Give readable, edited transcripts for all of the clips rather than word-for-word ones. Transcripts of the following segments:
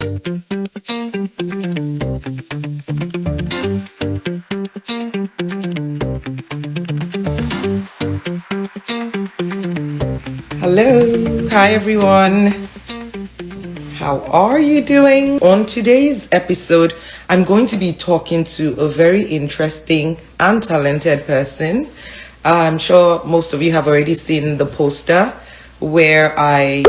Hello, hi everyone. How are you doing? On today's episode, I'm going to be talking to a very interesting and talented person. I'm sure most of you have already seen the poster where I,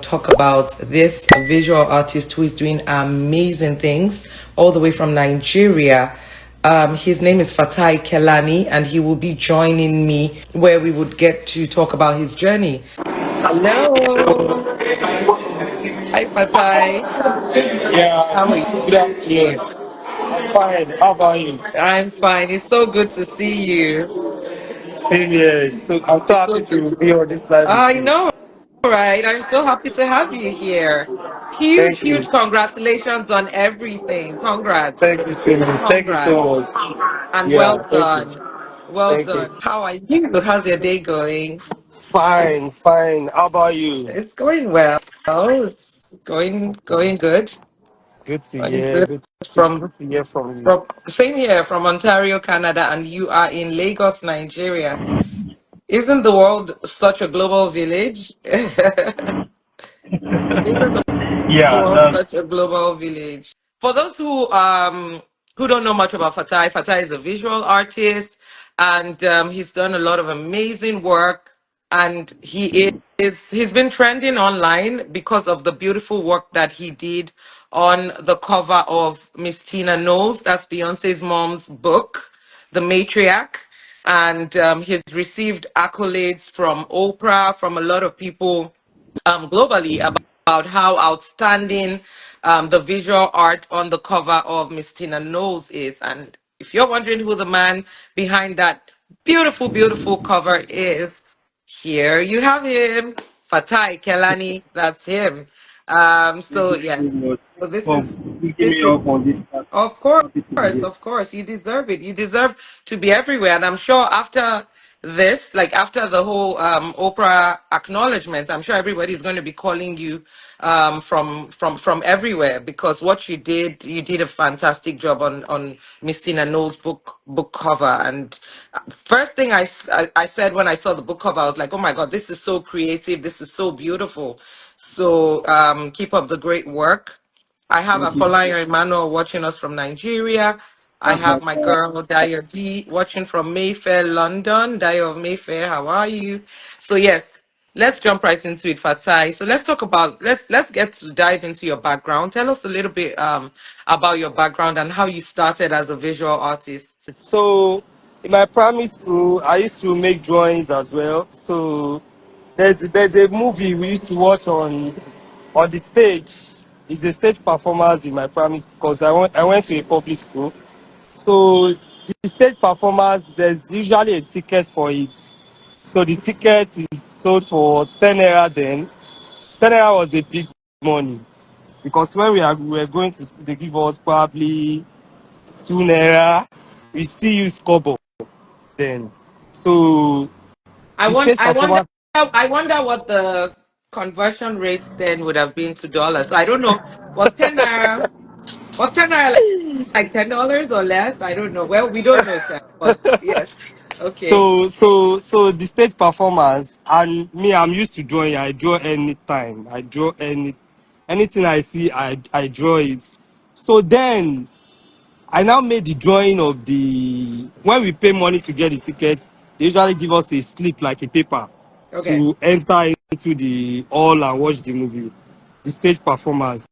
talk about this visual artist who is doing amazing things all the way from Nigeria. His name is Fatai Kelani, and he will be joining me where we would get to talk about his journey. Hello. Hi, Fatai. Yeah, How are you? good afternoon. I'm fine. How about you? I'm fine. It's so good to see you. Same here. So I'm so It's so happy good to to. be on this live with I you. know, right? I'm so happy to have you here. Huge, Thank you. huge congratulations on everything. Congrats. Thank you so much. Thank you Congrats. so much. And well Yeah, thank you. done. Well Thank you. done. How are you? How's your day going? Fine, fine. How about you? It's going well. It's going good. Good to Going hear. good from Good to hear from you. from same here from Ontario, Canada, and you are in Lagos, Nigeria. Isn't the world such a global village? Isn't Yeah, was that's such a global village. For those who don't know much about Fatai, Fatai is a visual artist, and he's done a lot of amazing work. And he's been trending online because of the beautiful work that he did on the cover of Miss Tina Knowles, that's Beyonce's mom's book, The Matriarch. And he's received accolades from Oprah, from a lot of people globally about how outstanding the visual art on the cover of Miss Tina Knowles is. And if you're wondering who the man behind that beautiful, beautiful cover is, here you have him, Fatai Kelani. That's him. thank So you so yes, much so for picking this me is up on this of course, topic today. of course, you deserve it. You deserve to be everywhere. And I'm sure after this, like after the whole Oprah acknowledgement, I'm sure everybody's going to be calling you from everywhere because what you did a fantastic job on Miss Tina Knowles' book cover. And first thing I said when I saw the book cover, I was like, oh my God, this is so creative. This is so beautiful. So keep up the great work. I have Thank you. Afolayan Emmanuel watching us from Nigeria. I That's my have my girl Dayo D watching from Mayfair, London. Dayo of Mayfair, how are you? So yes, let's jump right into it, Fatai. So let's talk about let's get to dive into your background. Tell us a little bit about your background and how you started as a visual artist. So in my primary school, I used to make drawings as well. So there's a movie we used to watch on the stage. It's a stage performance in my primary school because I went to a public school. So the stage performance, there's usually a ticket for it. So the ticket is sold for 10 naira then. 10 naira was a big money because when we were going to school, they give us probably 2 naira. We still use kobo then. So I the want stage performance, I wonder what the conversion rates then would have been to dollars. So I don't know. Was 10 naira like $10 or less? I don't know. Well, we don't know, Sha, but yes. Okay. so the stage performance, and me, I'm used to drawing. I draw anytime. I draw anything I see, I draw it. So then I now made the drawing of the when we pay money to get the tickets, they usually give us a slip like a paper Okay. to enter into the hall and watch the movie, the stage performance.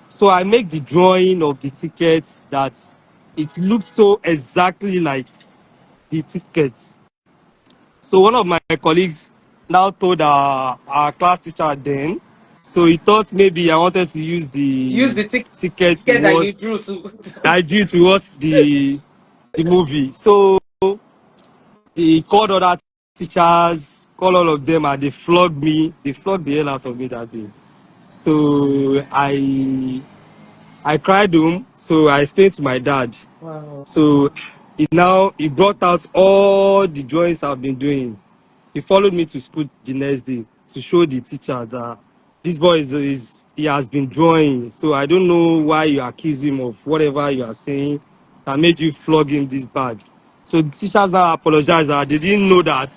So I make the drawing of the tickets that it looks so exactly like the tickets. So one of my colleagues now told our class teacher then, so he thought maybe I wanted to use Use the the ticket to ticket that watch you drew to. I did to watch the movie. So he called other teachers, called all of them, and they flogged me. They flogged the hell out of me that day. So I cried home. So I explained to my dad. Wow. So he brought out all the drawings I've been doing. He followed me to school the next day to show the teacher that this boy he has been drawing. So I don't know why you accuse him of whatever you are saying that made you flog him this bad. So the teachers now apologize that they didn't know that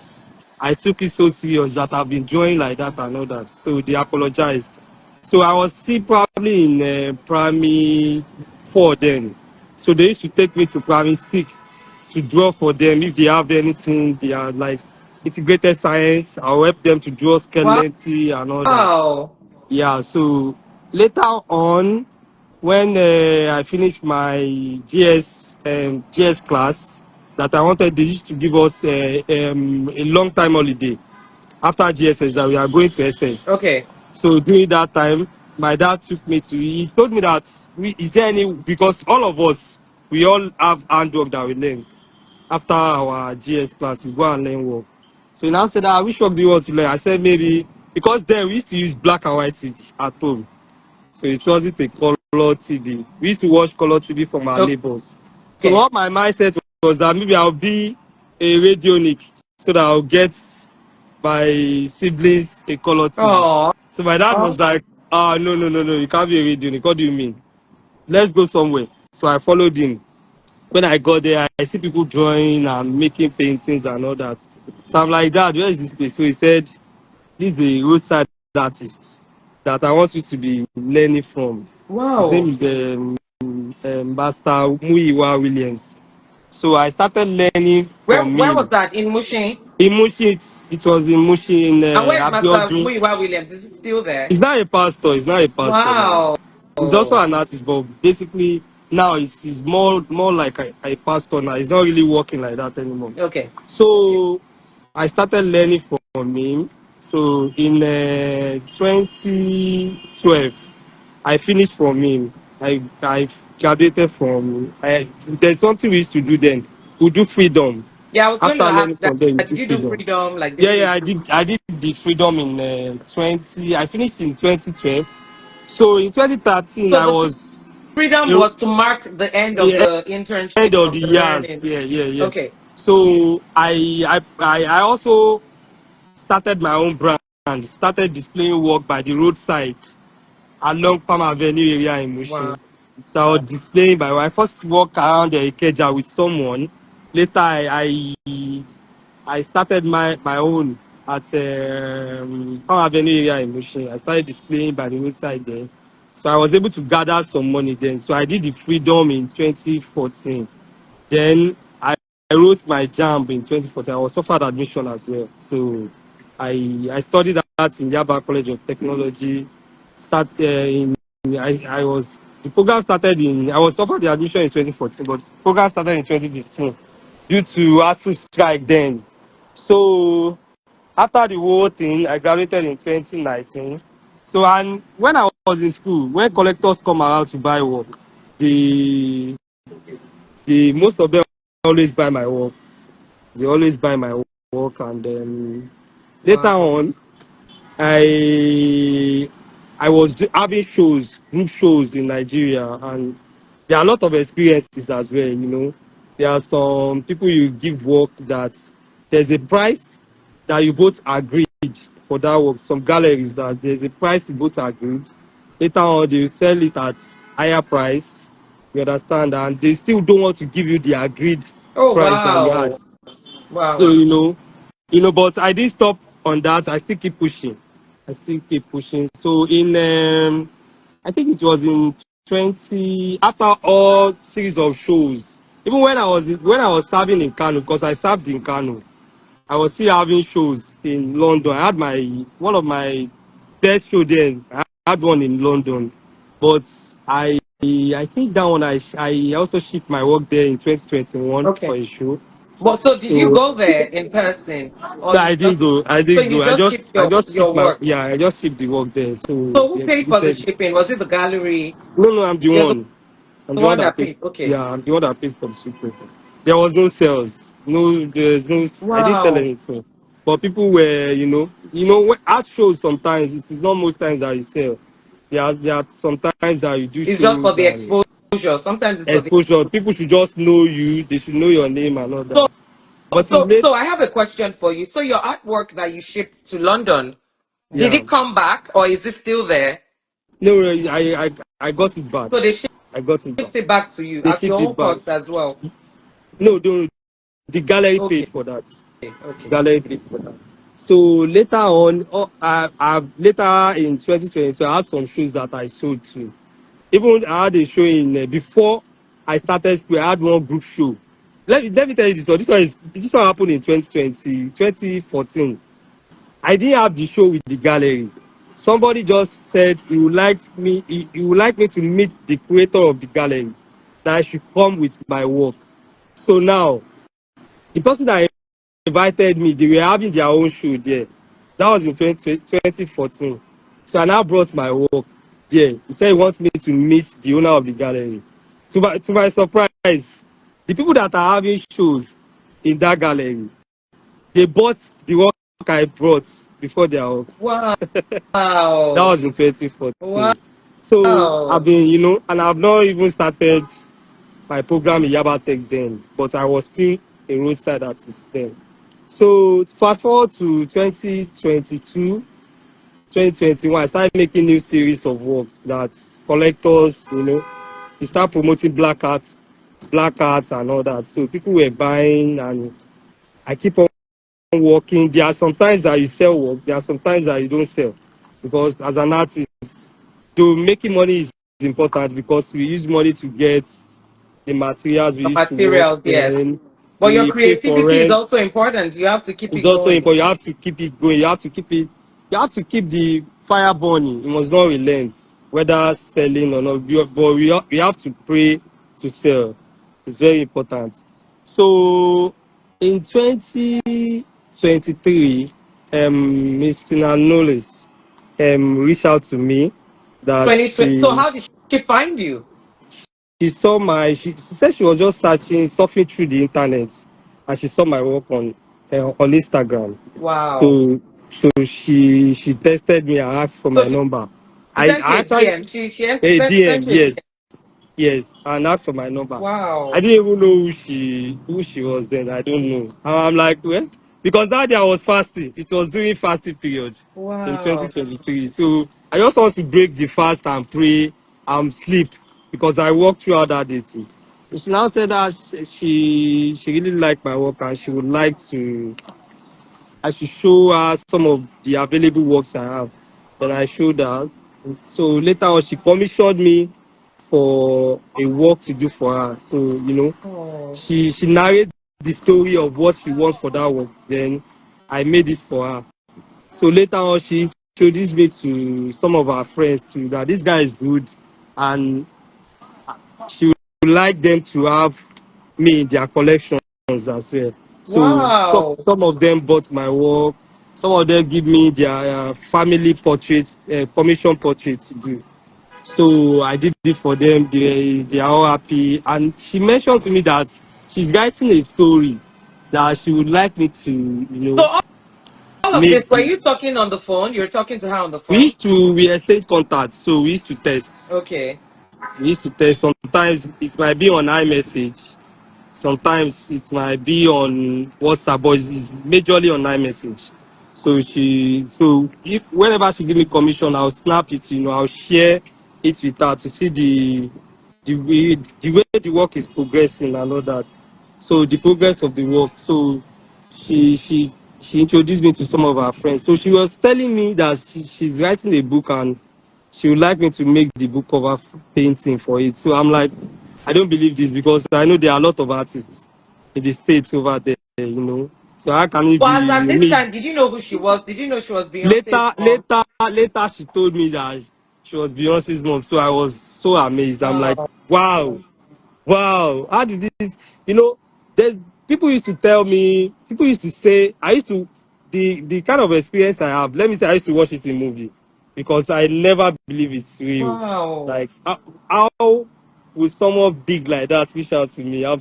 I took it so serious that I've been drawing like that and all that. So they apologized. So I was still probably in primary 4 then. So they used to take me to primary 6 to draw for them if they have anything. They are like integrated science. I'll help them to draw skeleton and all that. Wow. Yeah, so later on, when I finished my GS class, that I wanted, they used to give us a long time holiday after GSS that we are going to SS. Okay. So during that time, my dad took me to, he told me that, is there any, because all of us, we all have handwork that we learned. After our GS class, we go and learn work. So he now said, ah, which work do you want to learn? I said, maybe, because then we used to use black and white TV at home. So it wasn't a color TV. We used to watch color TV from our neighbors. So Okay. what my mindset was that maybe I'll be a radionic so that I'll get my siblings a color TV. Oh. So my dad was like, ah, no, no, no, no, you can't be a radionic. What do you mean? Let's go somewhere. So I followed him. When I got there, I see people drawing and making paintings and all that. So I'm like, Dad, where is this place? So he said, this is a roadside artist that I want you to be learning from. His name Wow. is Master Muyiwa Williams. So I started learning from Where was him. that? In Mushin? In Mushi, it was in Mushi in And where is Master Abiodun. Muiwa Williams? Is it still there? He's not a pastor. He's not a pastor now. Wow. He's also an artist, but basically now he's more like a pastor now. He's not really working like that anymore. Okay. So I started learning from him. So in 2012, I finished from him. I graduated from. There's something we used to do then. We do freedom. Yeah, I was going After to learning ask that. from them, we do Did you do freedom. freedom? Like, did Yeah, you do yeah, I did the freedom in 20. I finished in 2012. So in 2013, so I the was freedom a, was to mark the end of the the end internship of of the the years. learning. Yeah, yeah, yeah. Okay. So I also started my own brand, started displaying work by the roadside along Palm Avenue area in Wow. Mushin. So I was displaying by I first walk around the Ikeja with someone. Later I started my own at Palm Avenue area in Mushin. I started displaying by the roadside there. So I was able to gather some money then. So I did the freedom in 2014. Then I wrote my JAMB in 2014. I was offered admission as well. So I studied that in Yaba College of Technology. Start in I was the program started in I was offered the admission in 2014, but the program started in 2015 due to ASU strike then. So after the whole thing, I graduated in 2019. So and when I was in school, when collectors come around to buy work, the most of them always buy my work. They always buy my work, and later Wow. on, I was having shows, group shows in Nigeria, and there are a lot of experiences as well. You know, there are some people you give work that there's a price that you both agreed for that work. Some galleries that there's a price you both agreed. Later on, they will sell it at higher price. You understand, and they still don't want to give you the agreed Oh, price that you had. wow. So Wow. but I didn't stop on that. I still keep pushing. I still keep pushing. So in I think it was in 20 after all series of shows. Even when I was serving in Kano, because I served in Kano, I was still having shows in London. I had one of my best show then. I had one in London, but I think that one I also shipped my work there in 2021 for Okay. a show. But so did you So go there in person or no, you I didn't just go. I so didn't you go. just ship I just your shipped my work? yeah. I just shipped the work there. So So who they paid for the exhibited. shipping? Was it the gallery? No, no, I'm the You're one. I'm the the one one that that paid. paid. Okay. Yeah, I'm the one that paid for the shipping. There was no sales. No, there's no. I didn't sell Wow. anything. But people were, when art shows sometimes it is not most times that you sell. There are sometimes that you do It's just for shows the and exposure. Sometimes it's for the exposure. People should just know you. They should know your name and all so that. But in late, so I have a question for you. So your artwork that you shipped to London, did yeah. it come back or is it still there? No, no, I got it back. So they I got it back. shipped it back to you They at your shipped own it back. cost as well. No, the gallery Okay, paid for that. The okay. gallery paid for that. So later on, later in 2022, I had some shows that I sold too. Even I had a show in before I started school. I had one group show. Let me tell you this one. This one happened in 2020, 2014. I didn't have the show with the gallery. Somebody just said he would like me to meet the creator of the gallery, that I should come with my work. So now the person that invited me, they were having their own show there. That was in 2014. So I now brought my work there. He said he wants me to meet the owner of the gallery. To my surprise, the people that are having shows in that gallery, they bought the work I brought before their works. Wow. That was in Wow. 2014. So I've been, and I've not even started my program in Yaba Tech then, but I was still a roadside artist then. So fast forward to 2022, 2021, I started making new series of works that collectors, we start promoting black arts and all that. So people were buying and I keep on working. There are sometimes that you sell work, there are sometimes that you don't sell. Because as an artist, though making money is important because we use money to get the materials we The use to work, materials, yes. then But your we pay for creativity is rent. also important. You have to keep It's it also going. important. You have to keep it going. You have to keep the fire burning. You must not relent, whether selling or not. But we have to pray to sell. It's very important. So in 2023, Mr. Knowles reached out to me that 2020. So how did she find you? she said she was just surfing through the internet, and she saw my work on Instagram. Wow. So she tested me and asked for So my number. she I, sent you I a actually DM. She a sent DM, you a DM. yes, and asked for my number. I Wow. didn't even know who she was then. I don't know. And I'm like, well, because that day I was fasting. It was during fasting period in Wow. 2023. So I just want to break the fast and pray and sleep because I worked throughout that day too. She now said that she really liked my work and she would like to I should show her some of the available works I have. Then I showed her. So later on, she commissioned me for a work to do for her. So Oh. she narrated the story of what she wants for that work. Then I made it for her. So later on, she introduced me to some of her friends too. That this guy is good, and she would like them to have me in their collections as well. So Wow. some of them bought my work. Some of them give me their family portrait, commission portrait to do. So I did it for them. They are all happy. And she mentioned to me that she's writing a story that she would like me to, So all of this, make were the. you talking on the phone? You're talking to her on the We phone? used to we exchange contacts, so we used to test. Okay. We used to test. Sometimes it might be on iMessage. Sometimes it might be on WhatsApp, but it's majorly on iMessage. So if whenever she give me commission, I'll snap it, I'll share it with her to see the way the work is progressing and all that. So the progress of the work. So she she she introduced me to some of her friends. So she was telling me that she's writing a book and she would like me to make the book cover painting for it. So I'm like, I don't believe this because I know there are a lot of artists in the states over there. So how can it But as at be this me? time, did you know who she was? Did you know she was Beyonce's Later, mom? she told me that she was Beyonce's mom. So I was so amazed. I'm like, Wow. wow. Wow, how did this? You know, there's people used to say, I used to, the kind of experience I have, let me say, I used to watch it in movie because I never believe it's real. Wow. Like, how would someone big like that reach out to me? I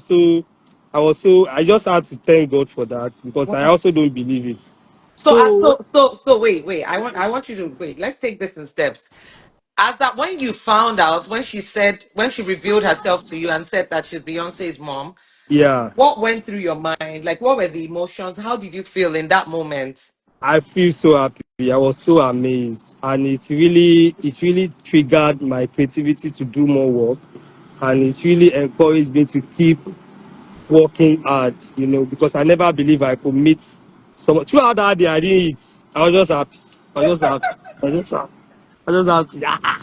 just had to thank God for that because I Wow. also don't believe it. So, So, wait. I want you to wait. Let's take this in steps. As that when you found out, when she revealed herself to you and said that she's Beyonce's mom, yeah. what went through your mind? Like, what were the emotions? How did you feel in that moment? I feel so happy. I was so amazed, and it really triggered my creativity to do more work, and it really encouraged me to keep working hard. You know, because I never believed I could meet someone. Throughout that day, I didn't eat. I was just happy. I was just happy. I was just happy. I just happy. Yeah.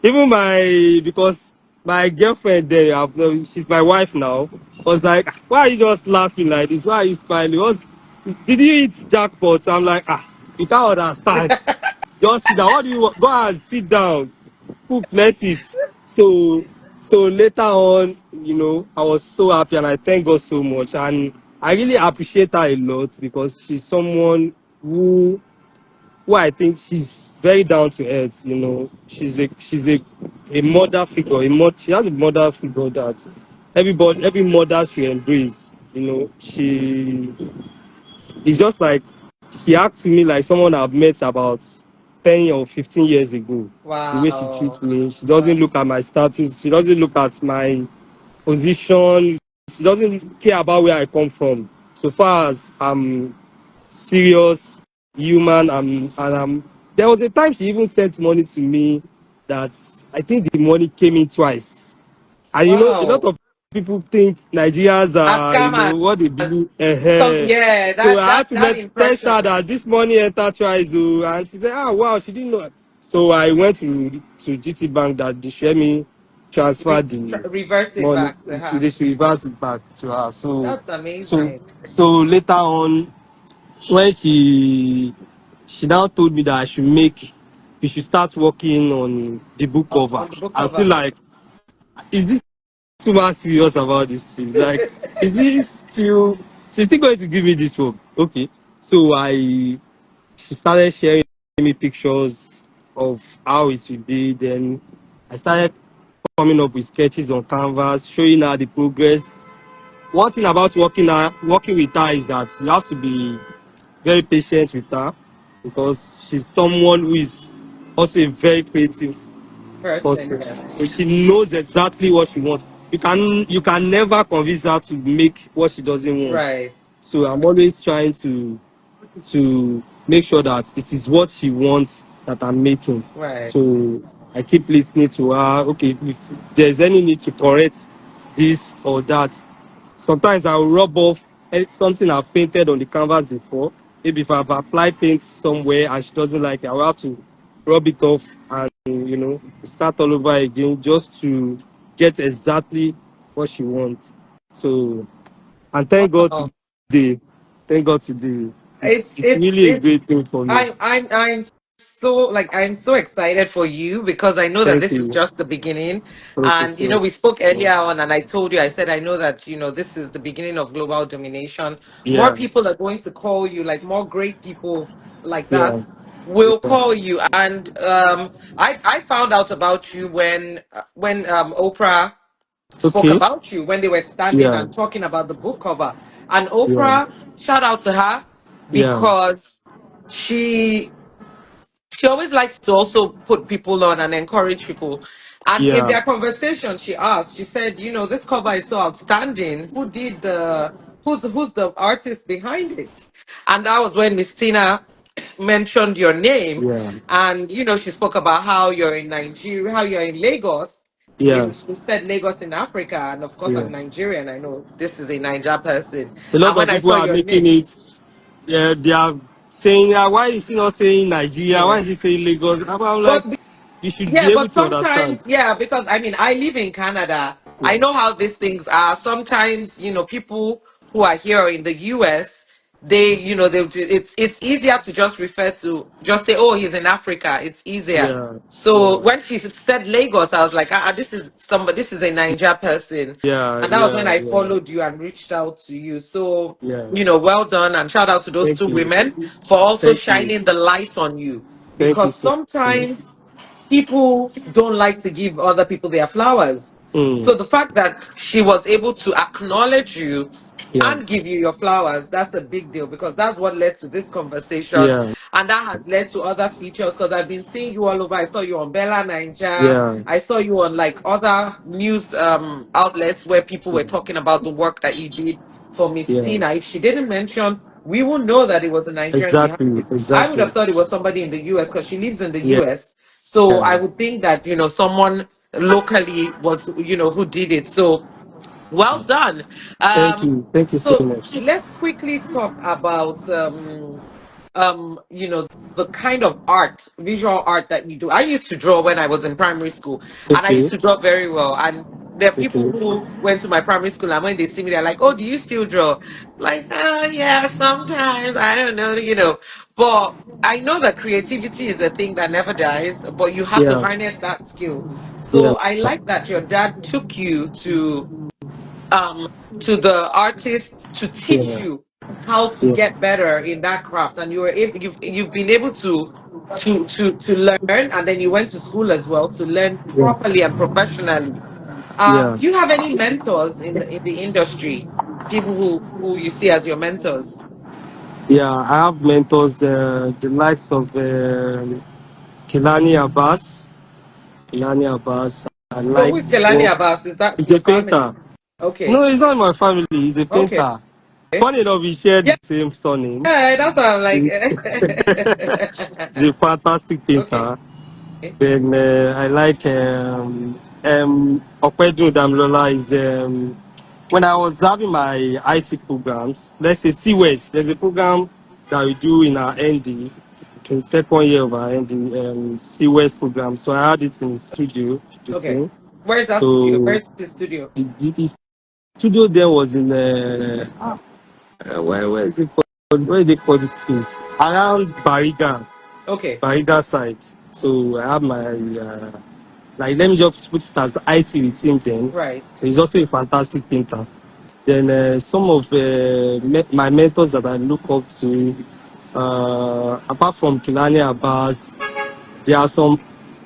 Even because my girlfriend there, she's my wife now, was like, "Ah, why are you just laughing like this? Why are you smiling? Did you eat jackpot?" I'm like, you can't understand. Just sit down. What do you want? Go and sit down. Cook, let's eat. So, so later on, I was so happy and I thank God so much. And I really appreciate her a lot because she's someone who I think she's very down to earth. She's a mother figure. She has a mother figure that every mother should embrace. She it's just like she acts to me like someone I've met about 10 or 15 years ago. The way she treats Wow. me, she doesn't Wow. look at my status, she doesn't look at my position, she doesn't care about where I come from. So far as I'm serious, human, there was a time she even sent money to me that I think the money came in twice. And a lot Wow. of people think Nigerians As are, scammers. what they believe. Yeah, So that I had that to that test her impression. that this money entered twice, oh, and she said, wow, she didn't know. So I went to GT Bank that they share me transfer the Reverse it money. back to her. They should reverse it back to her. So, That's so, amazing. so later on, when she now told me that we should start working on the book cover. On the book I feel cover. like, is this super serious about this thing? Like, is this still, she's still going to give me this work? Okay. So she started sharing me pictures of how it will be. Then I started coming up with sketches on canvas, showing her the progress. One thing about working with her is that you have to be very patient with her because she's someone who is also a very creative Person, person. yes. So she knows exactly what she wants. You can never convince her to make what she doesn't want. Right. So I'm always trying to make sure that it is what she wants that I'm making. Right. So I keep listening to her. Okay, if there's any need to correct this or that, sometimes I will rub off something I've painted on the canvas before. Maybe if I've applied paint somewhere and she doesn't like it, I will have to rub it off and start all over again just to get exactly what she wants. So, and thank God Wow. today, thank God today. It's It's it's it's really a it's great thing for me. I'm so excited for you because I know that Thank this is you. just the beginning. Thank you And so we spoke much. earlier on, and I told you, I said I know that this is the beginning of global domination. More Yeah, people are going to call you, like more great people like that yeah, will yeah. call you. And I found out about you when Oprah spoke Okay. about you when they were standing Yeah, and talking about the book cover. And yeah, Oprah, shout out to her yeah, because she she always likes to also put people on and encourage people. And in yeah, their conversation, she asked, she said, this cover is so outstanding. Who's the artist behind it? And that was when Miss Tina mentioned your name. yeah, And, she spoke about how you're in Nigeria, how you're in Lagos. yeah, You said Lagos in Africa. And of course, yeah. I'm Nigerian. I know this is a Niger person. A lot And of when I people saw are your making name, it. Yeah, they are saying, why is he not saying Nigeria? Why yeah. is he saying Lagos? I'm like, But you should be Yeah, able but to sometimes, understand. yeah, because I mean, I live in Canada. I Yeah, know how these things are. Sometimes, people who are here in the US, it's easier to just refer to, just say, oh, he's in Africa. It's easier. yeah, So yeah, when she said Lagos, I was like, this is a Niger person. yeah, And that was when yeah, I yeah, followed you and reached out to you. So, yeah. well done. And shout out to those Thank two you. women for also Thank you. shining the light on you. Thank you Because so much. sometimes people don't like to give other people their flowers. Mm, So the fact that she was able to acknowledge you yeah, and give you your flowers, that's a big deal because that's what led to this conversation. yeah, And that has led to other features because I've been seeing you all over. I saw you on Bella Ninja. yeah, I saw you on like other news outlets where people were yeah, talking about the work that you did for Miss yeah. Tina. If she didn't mention we won't know that it was a Nigerian behind Exactly, it. I would exactly. have thought it was somebody in the US because she lives in the Yeah, US. So I would think that, someone locally was, who did it. So well done. thank you so So much. let's quickly talk about the kind of art, visual art that you do. I used to draw when I was in primary school, and I used Okay, to draw very well. And there are people okay. who went to my primary school, and when they see me, they're like, "Oh, do you still draw?" Like, "Oh, yeah, sometimes. I don't know. But I know that creativity is a thing that never dies, but you have to Yeah, harness that skill. yeah, So I like that your dad took you um to the artist to teach yeah, you how to yeah, get better in that craft, and you've been able to learn, and then you went to school as well to learn yeah, properly and professionally. yeah. Do you have any mentors in the industry, people who you see as your mentors? Yeah, I have mentors, the likes of Kelani Abbas. Kelani Abbas. I So who is liked Kelani what Abbas? Is that he's your a family? painter. No, Okay. he's not my family, he's a Okay. painter. Funny enough, we share the Yeah, same surname. that's what I'm like. He's a fantastic Okay. painter. Then I like Opedu Damlola is when I was having my IT programs, let's say CWES, there's a program that we do in our ND, in second year of our ND, CWES program. So I had it in the studio with Okay. him. Where's that studio? So Where's the studio? the studio there was in where is it called? Where they call this place? Around Okay. Bariga side. So I have my like let me just put it as IT with him then. Right. So he's also a fantastic painter. Then some of my mentors that I look up to, apart from Kelani Abbas, there are some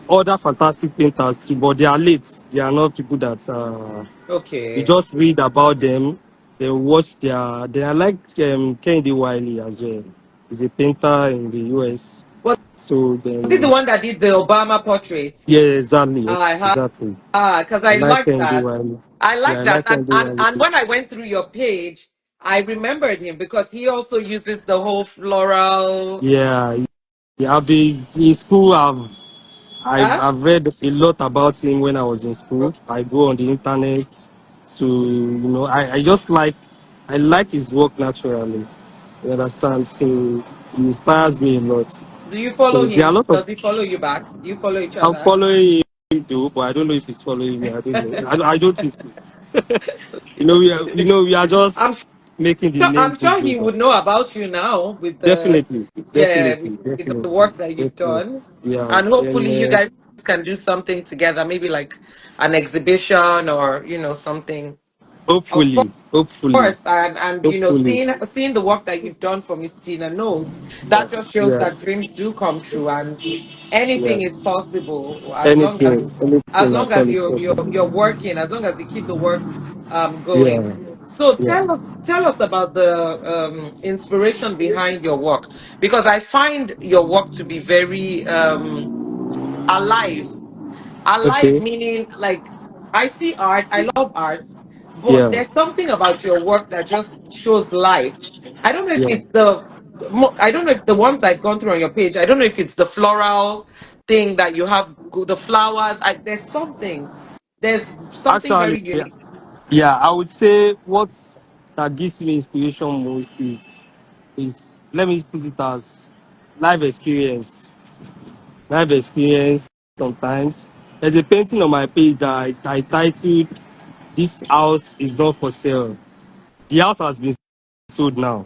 other fantastic painters too, but they are late. They are not people that you Okay. just read about them. They watch their. They are like Kennedy Wiley as well. He's a painter in the US. Was So it the then, one that did the Obama portrait? yeah, exactly, I have, exactly. because I I like like Kennedy that. Wiley. I Yeah, like I that. like And, Kennedy and Wiley and when too. I went through your page, I remembered him because he also uses the whole floral. Yeah, yeah. I've been in school. Huh? I've read a lot about him when I was in school. Okay. I go on the internet to I just I like his work naturally. You understand? So he inspires me a lot. Do you follow So there are a him? lot of Does he follow you back? Do you follow each I'm other? following him too, but I don't know if he's following me. I don't know. I don't think so. We are I'm just making the sure name I'm go sure he global. would know about you now with the Definitely, yeah definitely, with the definitely, work that you've definitely. done, Yeah. and Then hopefully you guys can do something together, maybe like an exhibition or something. Of hopefully, hopefully, course, and hopefully. seeing the work that you've done for Miss Tina Knowles, Yeah, that just shows yeah, that dreams do come true, and yeah. anything is possible as Anything long at all as is you're possible. you're working, as long as you keep the work going. Yeah, So yeah. tell us about the inspiration behind your work, because I find your work to be very alive. Alive Okay. meaning, like, I see art, I love art, but Yeah, there's something about your work that just shows life. I don't know if yeah. it's I don't know if the ones I've gone through on your page, I don't know if it's the floral thing that you have, the flowers. There's something Actually, very unique. yeah, I would say what that gives me inspiration most is let me put it as life experience. Life experience sometimes. There's a painting on my page that I titled "This house is not for sale." The house has been sold now.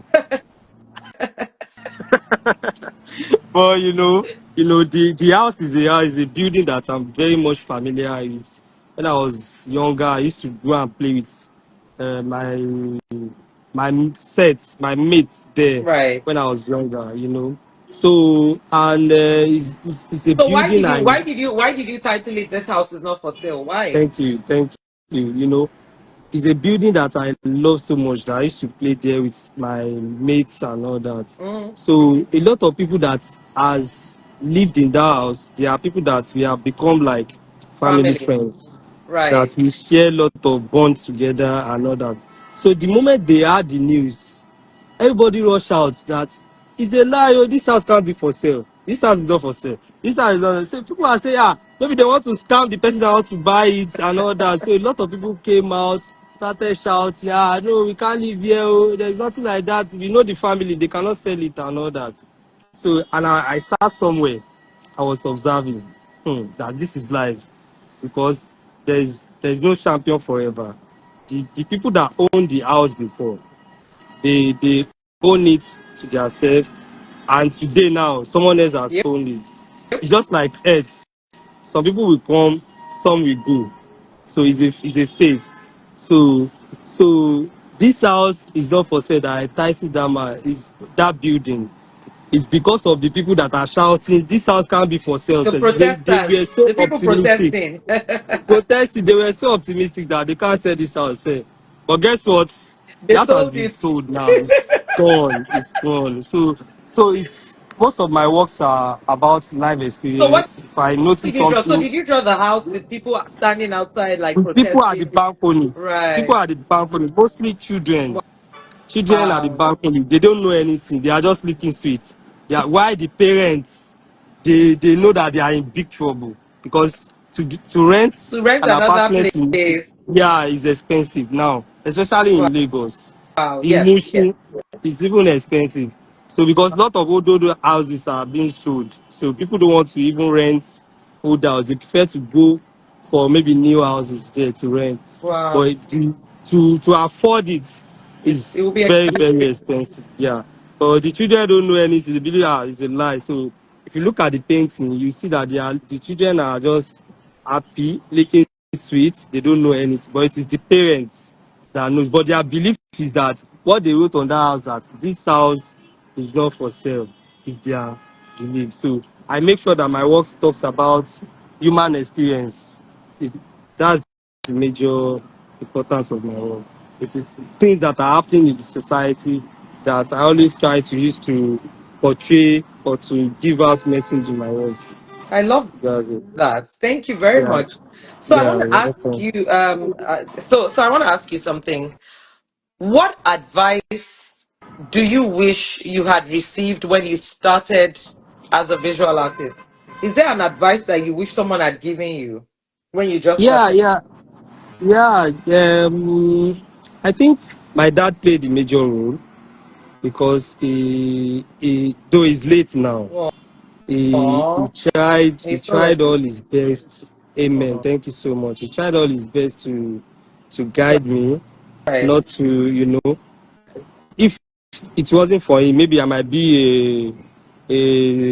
But the house is a building that I'm very much familiar with. When I was younger, I used to go and play with my mates there Right. when I was younger. So and it's a So why building did you I why did you why did you title it "This House Is Not for Sale"? Why? thank you. It's a building that I love so much that I used to play there with my mates and all that. Mm, So a lot of people that has lived in that house, there are people that we have become like family family. friends, that Right. we share a lot of bonds together and all that. So the moment they heard the news, everybody rush out that it's a lie. Oh, this house can't be for sale. This house is not for sale. This house is not. So people are saying, maybe they want to scam the person that wants to buy it and all that. So a lot of people came out, started shouting, no, we can't live here. Oh, there's nothing like that. We know the family, they cannot sell it and all that. So, and I sat somewhere, I was observing that this is life because there's no champion forever. The people that owned the house before, they own it to themselves, and today now someone else has Yep. owned it. It's just like earth. Some people will come, some will go. So it's a phase. So this house is not for sale that I titled that man is that building. It's because of the people that are shouting, this house can't be for sale. The So they protesters, were so the people optimistic. protesting. Protesting, they were so optimistic that they can't sell this house. But guess what? They The house has sold been it. sold now. It's gone. It's gone. So it's most of my works are about life So what experience. If I notice did you draw? So something, did you draw the house with people standing outside like with people at the protesting? balcony, people Right. at the balcony, mostly children. Children at the Wow. balcony, they don't know anything. They are just licking sweet. Why the parents, they know that they are in big trouble because to rent To rent an another apartment in, place. yeah, is expensive now, especially in Lagos. Wow. In Yes. Yes. Mushin, it's even expensive. So because a lot of old houses are being sold, so people don't want to even rent old houses. They prefer to go for maybe new houses there to rent. Wow. But to afford it It is will be very, expensive. very expensive. Yeah. But the children don't know anything. They believe it's a lie. So if you look at the painting, you see that the children are just happy, licking sweet. They don't know anything. But it is the parents that knows. But their belief is that what they wrote on that house, that this house is not for sale, is their belief. So I make sure that my work talks about human experience. It, that's the major importance of my work. It is things that are happening in the society that I always try to use to portray or to give out message in my works. I love That's it. that. Thank you very Yeah. much. So I want Yeah. to ask Welcome. you. So I want to ask you something. What advice do you wish you had received when you started as a visual artist? Is there an advice that you wish someone had given you when you just Yeah, started? yeah, yeah. I think my dad played a major role because he though he's late now, he Oh, he he's still a tried all his best. Amen. Thank you so much. He tried all his best to guide me, right. not to, if it wasn't for him, maybe I might be a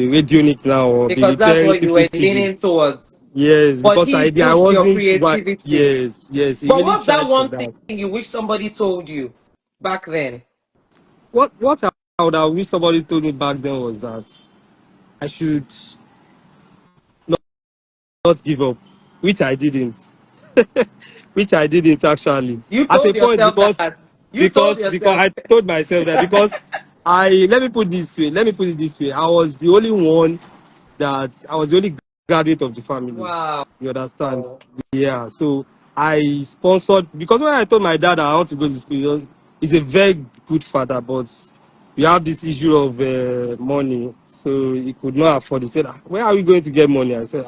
radionic now or be Because that's repairing what you were people's TV. leaning towards. Yes, But because he I pushed your wasn't right. creativity. Yes, he But really what's that tried for one thing that. you wish somebody told you back then? What I would have wish somebody told me back then was that I should not give up, which I didn't. Which I didn't actually. You At a told point, yourself because that. You told because yourself. I told myself that, because let me put this way, let me put it this way. I was the only one that I was the only graduate of the family. Wow. You understand? Yeah. So I sponsored, because when I told my dad I want to go to school, he's a very good father, but we have this issue of money, so he could not afford. He said, "Where are we going to get money?" I said,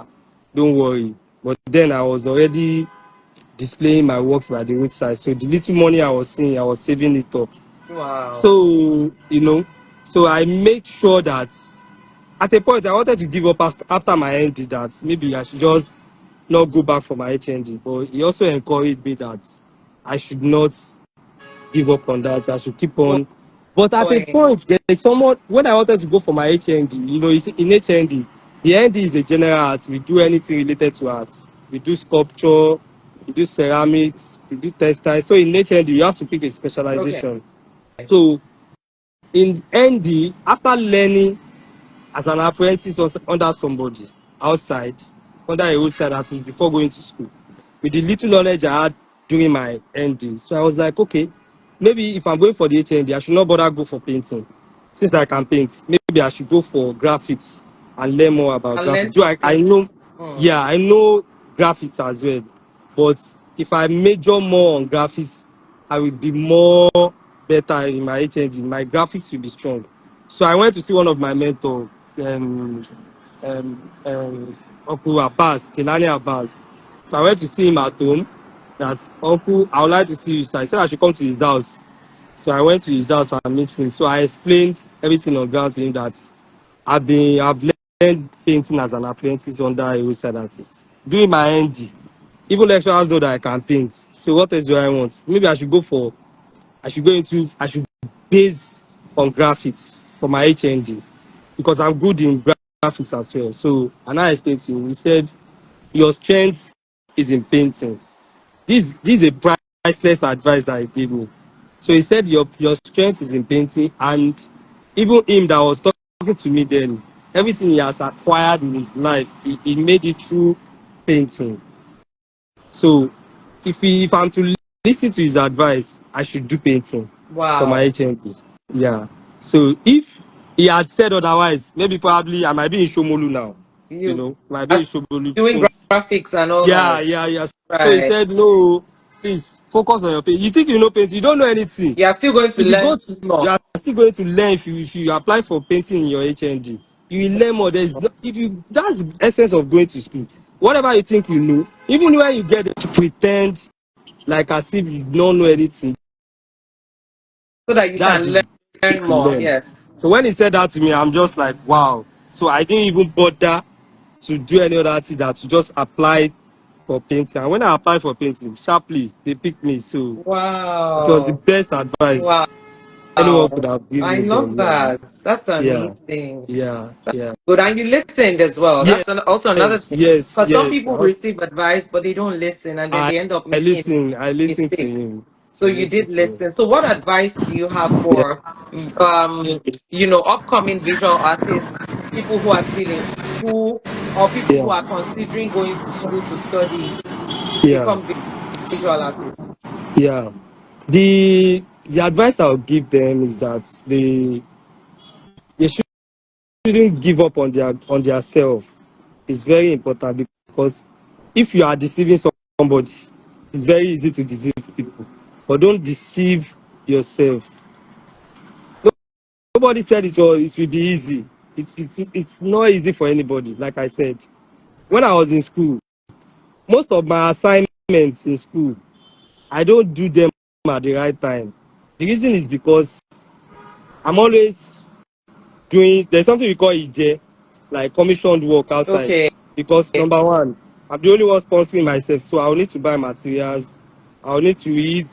"Don't worry." But then I was already displaying my works by the roadside. So the little money I was seeing, I was saving it up. Wow. So, so I made sure that at a point I wanted to give up after my ND, that maybe I should just not go back for my HND. But he also encouraged me that I should not give up on that. I should keep on. But at a Going. point, there is someone, when I wanted to go for my HND, in HND, the ND is a general art. We do anything related to art. We do sculpture, we do ceramics, we do textiles. So in HND, you have to pick a Okay. specialization. So in ND, after learning as an apprentice under somebody outside, under a roadside artist before going to school, with the little knowledge I had during my ND. So I was like, okay, maybe if I'm going for the HND, I should not bother go for painting. Since I can paint, maybe I should go for graphics and learn more about And learn graphics. to I paint. know, Hmm. yeah, I know graphics as well. But if I major more on graphics, I will be more better in my HND, my graphics will be strong. So I went to see one of my mentors, Uncle Abbas, Kelani Abbas. So I went to see him at home. That Uncle, I would like to see you. So I said I should come to his house. So I went to his house and meet him. So I explained everything on ground to him that I've learned painting as an apprentice under a website artist. Doing my ND. Even lecturers know that I can paint. So what else do I want? Maybe I should base on graphics for my HND because I'm good in graphics as well. So and I explained to him, he said, your strength is in painting. This is a priceless advice that he gave me. So he said your strength is in painting, and even him that was talking to me then, everything he has acquired in his life, he made it through painting. So if I'm to listen to his advice, I should do painting for my Wow. HMT. Yeah. So if he had said otherwise, maybe probably I might be in Shomolu now. You You know, might be are in Shomolu doing because graphics and all yeah, that. yeah, yeah. So he Right. said, no, please focus on your paint. You think you know painting, you don't know anything. You are still going to If you learn go to, you more. are still going to learn if you apply for painting in your HND. You will learn more. There's no, if you that's the essence of going to school. Whatever you think you know, even when you get there, to pretend like as if you don't know anything. So that you That's can the way learn to more. learn. Yes. So when he said that to me, I'm just like, wow. So I didn't even bother to do any other thing that to just apply for painting. And when I applied for painting, sharply they picked me. So it was the Wow. best advice anyone could Wow. have given I me love then. that. That's Yeah, amazing. yeah, That's yeah, good. And you listened as well. yeah. That's also another Yes, thing. yes, Because some yes. people receive advice, but they don't listen, and then I, they end up making I listen to mistakes. him. So I you listen did to him. listen. So what advice do you have Yeah, for, upcoming visual artists, people who are still in school, or people who yeah, are considering going to school to study to yeah, become visual artists? yeah. The advice I'll give them is that they shouldn't give up on their self. It's very important because if you are deceiving somebody, it's very easy to deceive people. But don't deceive yourself. Nobody said it will be easy. It's not easy for anybody. Like I said, when I was in school, most of my assignments in school, I don't do them at the right time. The reason is because I'm always doing there's something we call IJ, like commissioned work outside. Okay. Because number one, I'm the only one sponsoring myself, so I'll need to buy materials, I'll need to eat,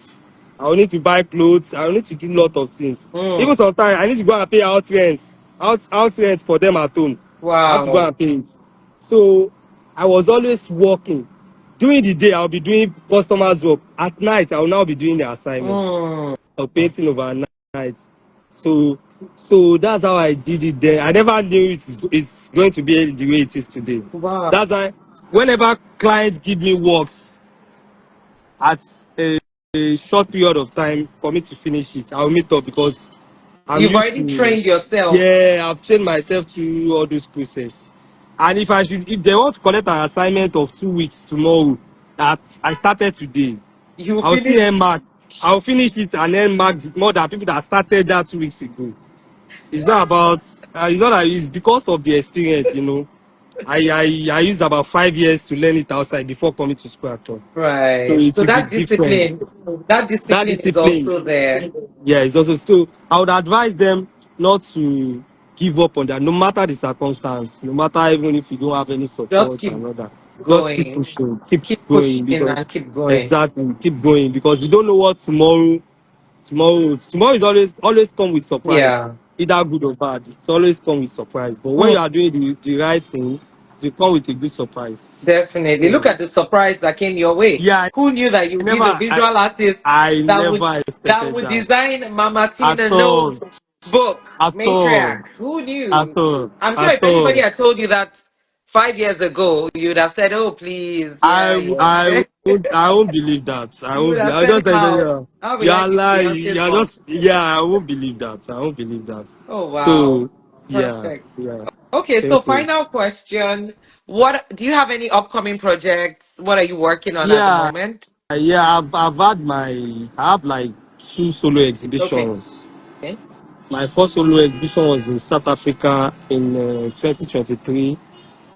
I'll need to buy clothes, I'll need to do a lot of things. Mm. Even sometimes I need to go and pay house rent for them at home. I have to go Wow. and pay it. So I was always working. During the day, I'll be doing customers' work. At night, I'll now be doing the assignments Mm. or painting overnight. So so that's how I did it then. I never knew it's going to be the way it is today. Wow. That's why whenever clients give me works at a short period of time for me to finish it, I'll meet up because I'm You've used already to trained yourself. yeah, I've trained myself through all those process. And if they want to collect an assignment of 2 weeks tomorrow that I started today, You I'll still finish. end mark. I'll finish it and then mark more than people that started that 2 weeks ago. It's not about it's not like it's because of the experience, you know. I used about 5 years to learn it outside before coming to school at all. So Right. it So will be different. that That discipline is discipline, also there. yeah, it's also so I would advise them not to give up on that, no matter the circumstance, no matter even if you don't have any Just support keep and all that. Just keep going. pushing, keep Keep pushing going because and keep going. exactly keep going because you don't know what tomorrow is always come with surprise, Yeah. either good or bad. It's always come with surprise. But when Mm, you are doing the right thing, it will come with a good surprise. definitely. Look So at the surprise that came your way. yeah, Who knew that you I would be the never I, visual artist I that would never that expected would that design Mama at Tina all. Knowles' book, At all. Matriarch? Who At knew? all. I'm sure At if anybody all. had told you that 5 years ago, you'd have said, "Oh, please, yeah, yeah." I won't believe that. I You would won't have I'll said, just tell you, "How? yeah. How will You I are be the lying. Beyonce's You are mom?" just I won't believe that. I won't believe that. Oh, wow. So yeah, Perfect. yeah. Okay, so Thank you. final question. What do you have any upcoming projects? What are you working on at the Yeah, moment? yeah, I've had I have like two solo Okay. exhibitions. Okay. My first solo exhibition was in South Africa in 2023.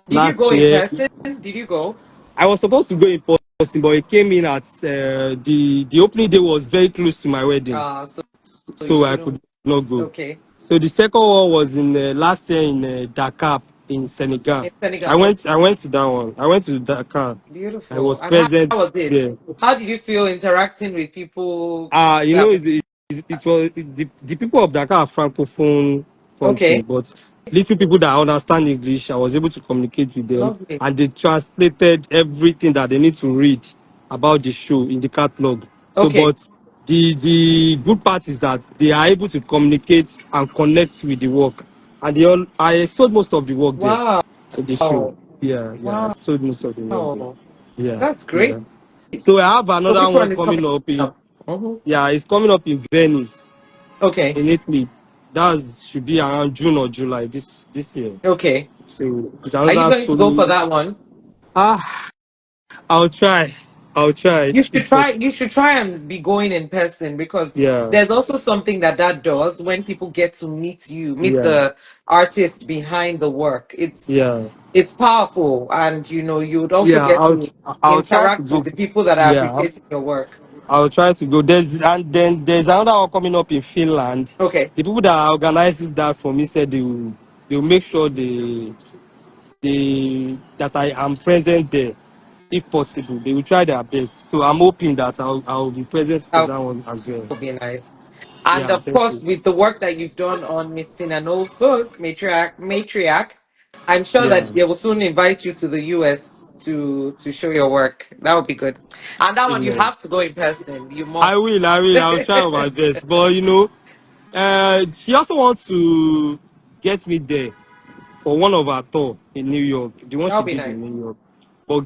Did you Last go in year, person? Did you go? I was supposed to go in person, but it came in at the opening day was very close to my wedding, So you so I couldn't. could not go. Okay. So the second one was in last year in Dakar in Senegal. In Senegal. I went to that one. I went to Dakar. I Beautiful. was And how present was it? there. How did you feel interacting with people You that know, were it was the people of Dakar are francophone country, okay? but little people that understand English, I was able to communicate with them, Lovely. and they translated everything that they need to read about the show in the catalog. So, Okay. but the good part is that they are able to communicate and connect with the work, and I sold most of the work there Wow. in the show. Yeah, yeah, I Wow. sold most of the work there. Yeah, That's great. yeah. So I have So another which one one is coming coming up in up? Hmm. yeah, it's coming up in Venice, Okay. in Italy. That should be around June or July this year. Okay. So it's Are you another going to go for solo. that one? Ah, I'll try. I'll try You should if try. possible. You should try and be going in person because Yeah, there's also something that does when people get to meet you, meet yeah, the artist behind the work. yeah, It's powerful, and you would also yeah. get to I'll try to interact with go. the people that are Yeah, appreciating your work. I'll try to go. There's another one coming up in Finland. Okay. The people that are organizing that for me said they will make sure they that I am present there, if possible. They will try their best. So I'm hoping that I'll be present for That that one as well. would be nice. And Yeah, of thank course, you. with the work that you've done on Miss Tina Knowles' book, Matriarch, I'm sure Yeah, that they will soon invite you to the US to show your work. That would be good. And that one you amen. have to go in person. You I must. will, I'll try my best. But she also wants to get me there for one of her tour in New York, the one That she would be did in nice. New York. But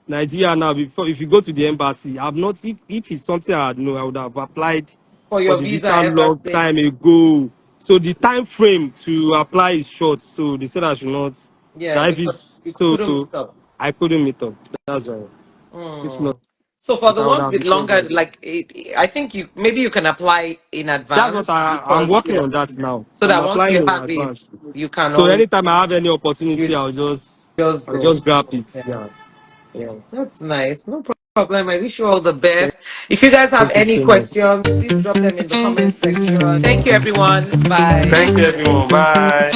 Nigeria now, before if you go to the embassy, I've not if it's something I know, I would have applied For for your the visa, visa long everything. time ago. So the time frame to apply is short. So they said I should not, Yeah, that if because it's you couldn't so meet up. I couldn't meet up. That's right. If Hmm. not, So for the I would ones have with been longer, present. like I think you maybe you can apply in That's what advance I'm because working on yes, that now. so I'm that once applying you in have it, advance. you can So always anytime I have any opportunity, you just I'll go. just grab it. Yeah. Yeah. Yeah. That's nice. No problem. I wish you all the best. If you guys have Thank you any so much. questions, please drop them in the comment section. Thank you, everyone. Bye. Thank you everyone. Bye.